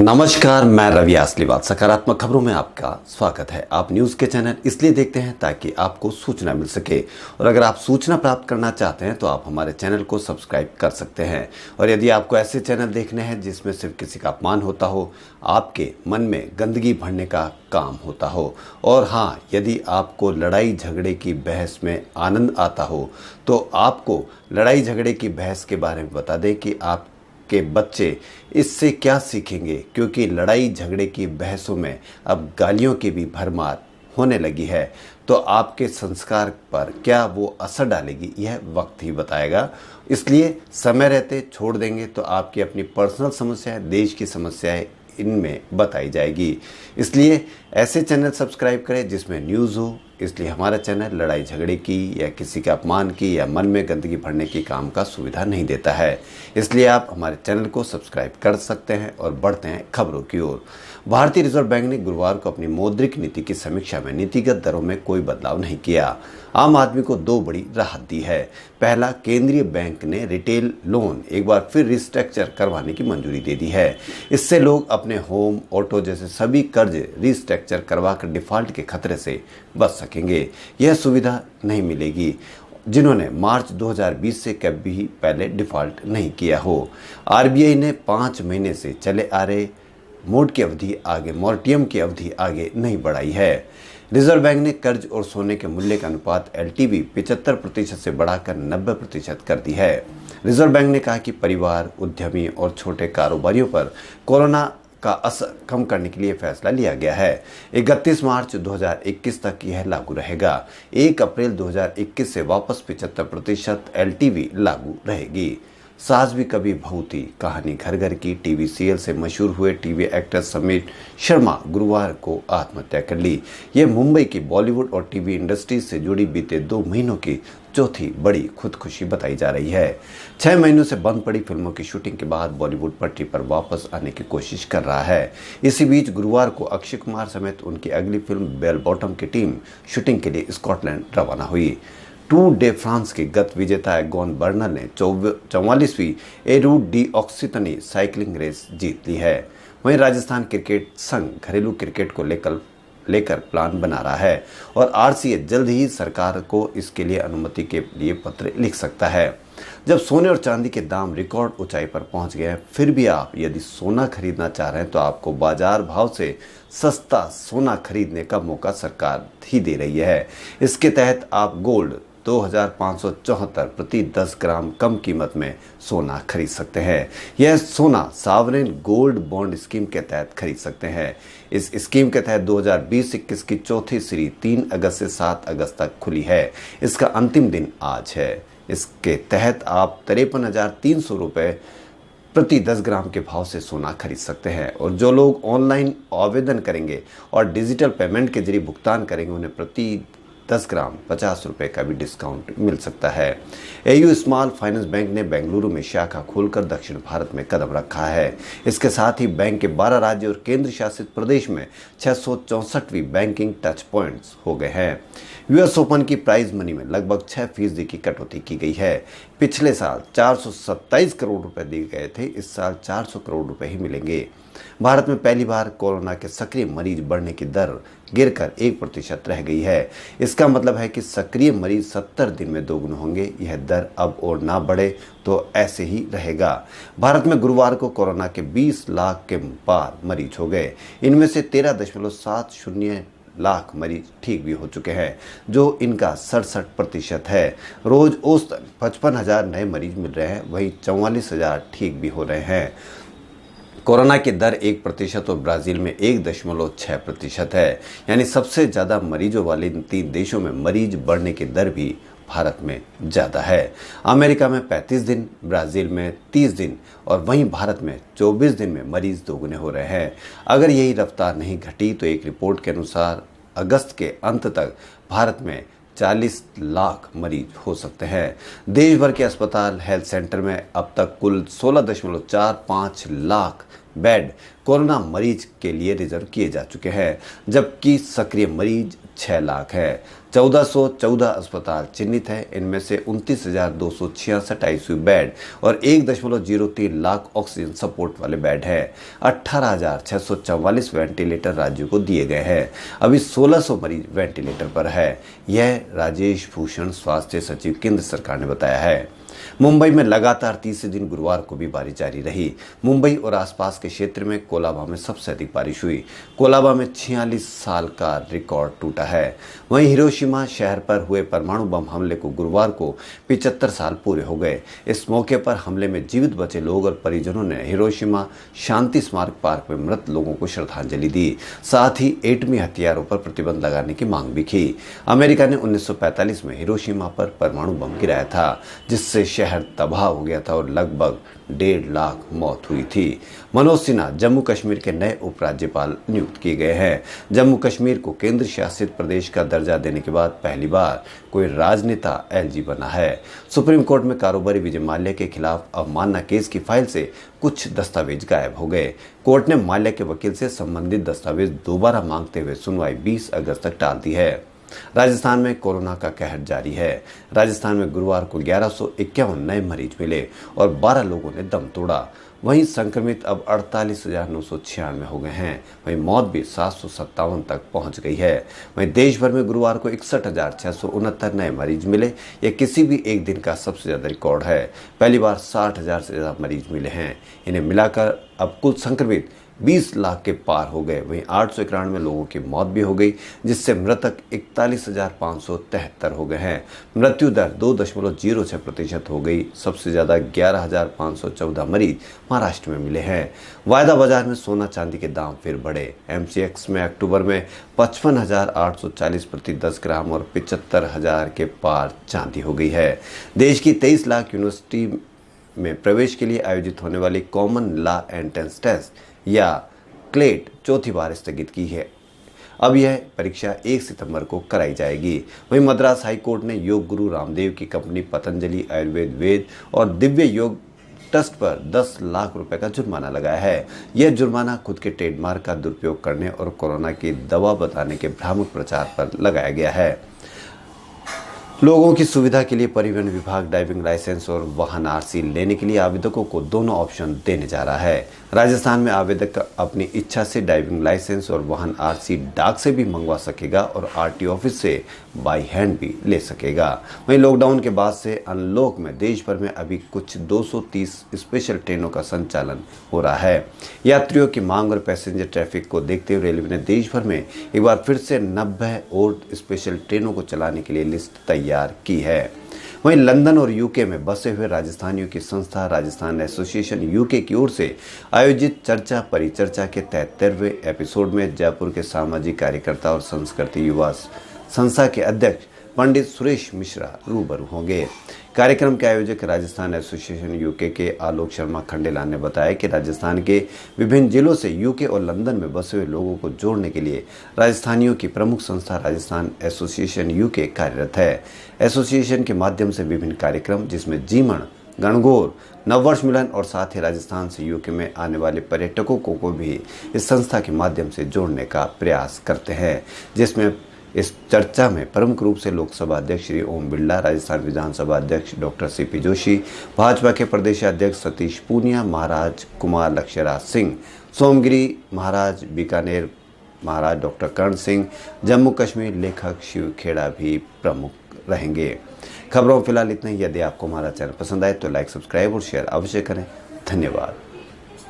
नमस्कार, मैं रवि आसलीवाल। सकारात्मक खबरों में आपका स्वागत है। आप न्यूज़ के चैनल इसलिए देखते हैं ताकि आपको सूचना मिल सके, और अगर आप सूचना प्राप्त करना चाहते हैं तो आप हमारे चैनल को सब्सक्राइब कर सकते हैं। और यदि आपको ऐसे चैनल देखने हैं जिसमें सिर्फ किसी का अपमान होता हो, आपके मन में गंदगी भरने का काम होता हो, और हाँ, यदि आपको लड़ाई झगड़े की बहस में आनंद आता हो, तो आपको लड़ाई झगड़े की बहस के बारे में बता दें कि आप के बच्चे इससे क्या सीखेंगे, क्योंकि लड़ाई झगड़े की बहसों में अब गालियों की भी भरमार होने लगी है। तो आपके संस्कार पर क्या वो असर डालेगी, यह वक्त ही बताएगा। इसलिए समय रहते छोड़ देंगे तो आपकी अपनी पर्सनल समस्याएं, देश की समस्याएं इनमें बताई जाएगी। इसलिए ऐसे चैनल सब्सक्राइब करें जिसमें न्यूज़ हो। इसलिए हमारा चैनल लड़ाई झगड़े की या किसी के अपमान की या मन में गंदगी भरने की काम का सुविधा नहीं देता है। इसलिए आप हमारे चैनल को सब्सक्राइब कर सकते हैं और बढ़ते हैं खबरों की ओर। भारतीय रिजर्व बैंक ने गुरुवार को अपनी मौद्रिक नीति की समीक्षा में नीतिगत दरों में कोई बदलाव नहीं किया। आम आदमी को दो बड़ी राहत दी है। पहला, केंद्रीय बैंक ने रिटेल लोन एक बार फिर रिस्ट्रक्चर करवाने की मंजूरी दे दी है। इससे लोग अपने होम, ऑटो जैसे सभी कर्ज रिस्ट्रक्चर करवाकर डिफॉल्ट के खतरे से बच सकेंगे। यह सुविधा नहीं मिलेगी जिन्होंने मार्च 2020 से कभी पहले डिफॉल्ट नहीं किया हो। आरबीआई ने 5 महीने से चले आ रहे मोड की अवधि आगे मोरेटोरियम की अवधि आगे नहीं बढ़ाई है। रिजर्व बैंक ने कर्ज और सोने के मूल्य का अनुपात एलटीवी 75% से बढ़ाकर 90% कर दी है। रिजर्व बैंक ने कहा कि परिवार, उद्यमी और छोटे कारोबारियों पर कोरोना का असर कम करने के लिए फैसला लिया गया है। 31 मार्च 2021 तक यह लागू रहेगा। 1 अप्रैल 2021 से वापस 75% एलटीवी लागू रहेगी। सास भी कभी बहू थी कहानी घर घर की टीवी सीरियल से मशहूर हुए टीवी एक्टर समीर शर्मा गुरुवार को आत्महत्या कर ली। यह मुंबई की बॉलीवुड और टीवी इंडस्ट्री से जुड़ी बीते 2 महीनों की चौथी बड़ी खुदकुशी बताई जा रही है। 6 महीनों से बंद पड़ी फिल्मों की शूटिंग के बाद बॉलीवुड पटरी पर वापस आने की कोशिश कर रहा है। इसी बीच गुरुवार को अक्षय कुमार समेत उनकी अगली फिल्म बेल बॉटम की टीम शूटिंग के लिए स्कॉटलैंड रवाना हुई। टूर डे फ्रांस के गत विजेता एगोन बर्नल ने 44वीं एरू डी ऑक्सीतनी साइकिलिंग रेस जीत ली है। वहीं राजस्थान क्रिकेट संघ घरेलू क्रिकेट को लेकर प्लान बना रहा है और आरसीए जल्द ही सरकार को इसके लिए अनुमति के लिए पत्र लिख सकता है। जब सोने और चांदी के दाम रिकॉर्ड ऊंचाई पर पहुंच गए हैं, फिर भी आप यदि सोना खरीदना चाह रहे हैं तो आपको बाजार भाव से सस्ता सोना खरीदने का मौका सरकार ही दे रही है। इसके तहत आप गोल्ड 2574 प्रति 10 ग्राम कम कीमत में सोना खरीद सकते हैं। यह सोना सावरेन गोल्ड बॉन्ड स्कीम के तहत खरीद सकते हैं। इस स्कीम के तहत 2020-21 की चौथी सीरी 3 अगस्त से 7 अगस्त तक खुली है। इसका अंतिम दिन आज है। इसके तहत आप 53,300 रुपये प्रति 10 ग्राम के भाव से सोना खरीद सकते हैं। और जो लोग ऑनलाइन आवेदन करेंगे और डिजिटल पेमेंट के जरिए भुगतान करेंगे, उन्हें प्रति 10 ग्राम 50 रुपये का भी डिस्काउंट मिल सकता है। एयू स्मॉल फाइनेंस बैंक ने बेंगलुरु में शाखा खोलकर दक्षिण भारत में कदम रखा है। इसके साथ ही बैंक के 12 राज्य और केंद्र शासित प्रदेश में 664वीं बैंकिंग टच पॉइंट्स हो गए हैं। यूएस ओपन की प्राइज मनी में लगभग 6% की कटौती की गई है। पिछले साल 427 करोड़ रुपए दिए गए थे, इस साल 400 करोड़ रुपए ही मिलेंगे। भारत में पहली बार कोरोना के सक्रिय मरीज बढ़ने की दर गिरकर 1% रह गई है। इसका मतलब है कि सक्रिय मरीज 70 दिन में दोगुने होंगे। यह दर अब और ना बढ़े तो ऐसे ही रहेगा। भारत में गुरुवार को कोरोना के 20 लाख के पार मरीज हो गए। इनमें से 13.70 लाख मरीज ठीक भी हो चुके हैं, जो इनका 67% है। रोज औसतन 55,000 नए मरीज मिल रहे हैं, वहीं 44,000 ठीक भी हो रहे हैं। कोरोना की दर 1% और ब्राज़ील में 1.6% है। यानी सबसे ज़्यादा मरीजों वाले इन 3 देशों में मरीज बढ़ने की दर भी भारत में ज़्यादा है। अमेरिका में 35 दिन, ब्राज़ील में 30 दिन और वहीं भारत में 24 दिन में मरीज दोगुने हो रहे हैं। अगर यही रफ्तार नहीं घटी तो एक रिपोर्ट के अनुसार अगस्त के अंत तक भारत में 40 लाख मरीज हो सकते हैं। देश भर के अस्पताल, हेल्थ सेंटर में अब तक कुल 16.45 लाख बेड कोरोना मरीज के लिए रिजर्व किए जा चुके हैं, जबकि सक्रिय मरीज 6 लाख है। 1414 अस्पताल चिन्हित है। इनमें से 29,266 आईसीयू बेड और 1.03 लाख ऑक्सीजन सपोर्ट वाले बेड है। 18,644 वेंटिलेटर राज्यों को दिए गए हैं। अभी 1600 मरीज वेंटिलेटर पर है। यह राजेश भूषण स्वास्थ्य सचिव केंद्र सरकार ने बताया है। मुंबई में लगातार तीसरे दिन गुरुवार को भी बारिश जारी रही। मुंबई और आसपास के क्षेत्र में कोलाबा में सबसे अधिक बारिश हुई। कोलाबा में 46 साल का रिकॉर्ड टूटा है। वहीं हिरोशिमा शहर पर हुए परमाणु बम हमले को गुरुवार को 75 साल पूरे हो गए। इस मौके पर हमले में जीवित बचे लोग और परिजनों ने हिरोशिमा शांति स्मारक पार्क में मृत लोगों को श्रद्धांजलि दी। साथ ही एटमी हथियारों पर प्रतिबंध लगाने की मांग भी की। अमेरिका ने 1945 में हिरोशिमा पर परमाणु बम गिराया था, जिससे शहर तबाह हो गया था और लगभग 1.5 लाख मौत हुई थी। मनोज सिन्हा जम्मू कश्मीर के नए उपराज्यपाल नियुक्त किए गए हैं। जम्मू कश्मीर को केंद्र शासित प्रदेश का दर्जा देने के बाद पहली बार कोई राजनेता एलजी बना है। सुप्रीम कोर्ट में कारोबारी विजय माल्या के खिलाफ अवमानना केस की फाइल से कुछ दस्तावेज गायब हो गए। कोर्ट ने माल्या के वकील से संबंधित दस्तावेज दोबारा मांगते हुए सुनवाई 20 अगस्त तक टाल दी है। राजस्थान में कोरोना का कहर जारी है। राजस्थान में गुरुवार को 1151 नए मरीज मिले और 12 लोगों ने दम तोड़ा। वहीं संक्रमित अब 48,996 हो गए हैं। वहीं मौत भी 757 तक पहुंच गई है। वहीं देश भर में गुरुवार को 61,669 नए मरीज मिले। यह किसी भी एक दिन का सबसे ज्यादा रिकॉर्ड है। पहली बार 60,000 से ज्यादा मरीज मिले हैं। इन्हें मिलाकर अब कुल संक्रमित 20 लाख के पार हो गए। वहीं 891 लोगों की मौत भी हो गई, जिससे मृतक 41,573 हो गए हैं। मृत्यु दर 2.06% हो गई। सबसे ज्यादा 11,514 मरीज महाराष्ट्र में मिले हैं। वायदा बाजार में सोना चांदी के दाम फिर बढ़े। एमसीएक्स में अक्टूबर में 55,840 प्रति 10 ग्राम और 75,000 के पार चांदी हो गई है। देश की 23 लाख यूनिवर्सिटी में प्रवेश के लिए आयोजित होने वाली कॉमन लॉ एंट्रेंस टेस्ट या क्लेट चौथी बार स्थगित की है। अब यह परीक्षा 1 सितंबर को कराई जाएगी। वहीं मद्रास हाईकोर्ट ने योग गुरु रामदेव की कंपनी पतंजलि आयुर्वेद वेद और दिव्य योग ट्रस्ट पर 10 लाख रुपए का जुर्माना लगाया है। यह जुर्माना खुद के ट्रेडमार्क का दुरुपयोग करने और कोरोना की दवा बताने के भ्रामक प्रचार पर लगाया गया है। लोगों की सुविधा के लिए परिवहन विभाग ड्राइविंग लाइसेंस और वाहन आरसी लेने के लिए आवेदकों को दोनों ऑप्शन देने जा रहा है। राजस्थान में आवेदक अपनी इच्छा से ड्राइविंग लाइसेंस और वाहन आरसी डाक से भी मंगवा सकेगा और आरटी ऑफिस से बाई हैंड भी ले सकेगा। वहीं लॉकडाउन के बाद से अनलॉक में देश भर में अभी कुछ 230 स्पेशल ट्रेनों का संचालन हो रहा है। यात्रियों की मांग और पैसेंजर ट्रैफिक को देखते हुए रेलवे ने देश भर में एक बार फिर से 90 और स्पेशल ट्रेनों को चलाने के लिए लिस्ट तैयार की है। वहीं लंदन और यूके में बसे हुए राजस्थानियों की संस्था राजस्थान एसोसिएशन यूके की ओर से आयोजित चर्चा परिचर्चा के 73वें एपिसोड में जयपुर के सामाजिक कार्यकर्ता और संस्कृति युवा संस्था के अध्यक्ष पंडित सुरेश मिश्रा रूबरू होंगे। कार्यक्रम के आयोजक राजस्थान एसोसिएशन यूके के आलोक शर्मा खंडेलाल ने बताया कि राजस्थान के विभिन्न जिलों से यूके और लंदन में बसे हुए लोगों को जोड़ने के लिए राजस्थानियों की प्रमुख संस्था राजस्थान एसोसिएशन यूके कार्यरत है। एसोसिएशन के माध्यम से विभिन्न कार्यक्रम जिसमें जीमण, गणगौर, नववर्ष मिलन और साथ ही राजस्थान से यूके में आने वाले पर्यटकों को भी इस संस्था के माध्यम से जोड़ने का प्रयास करते हैं। जिसमें इस चर्चा में प्रमुख रूप से लोकसभा अध्यक्ष श्री ओम बिरला, राजस्थान विधानसभा अध्यक्ष डॉक्टर सीपी जोशी, भाजपा के प्रदेश अध्यक्ष सतीश पूनिया महाराज, कुमार लक्ष्यराज सिंह, सोमगिरी महाराज, बीकानेर महाराज डॉक्टर कर्ण सिंह, जम्मू कश्मीर लेखक शिव खेड़ा भी प्रमुख रहेंगे। खबरों फिलहाल इतना ही। यदि आपको हमारा चैनल पसंद आए तो लाइक, सब्सक्राइब और शेयर अवश्य करें। धन्यवाद।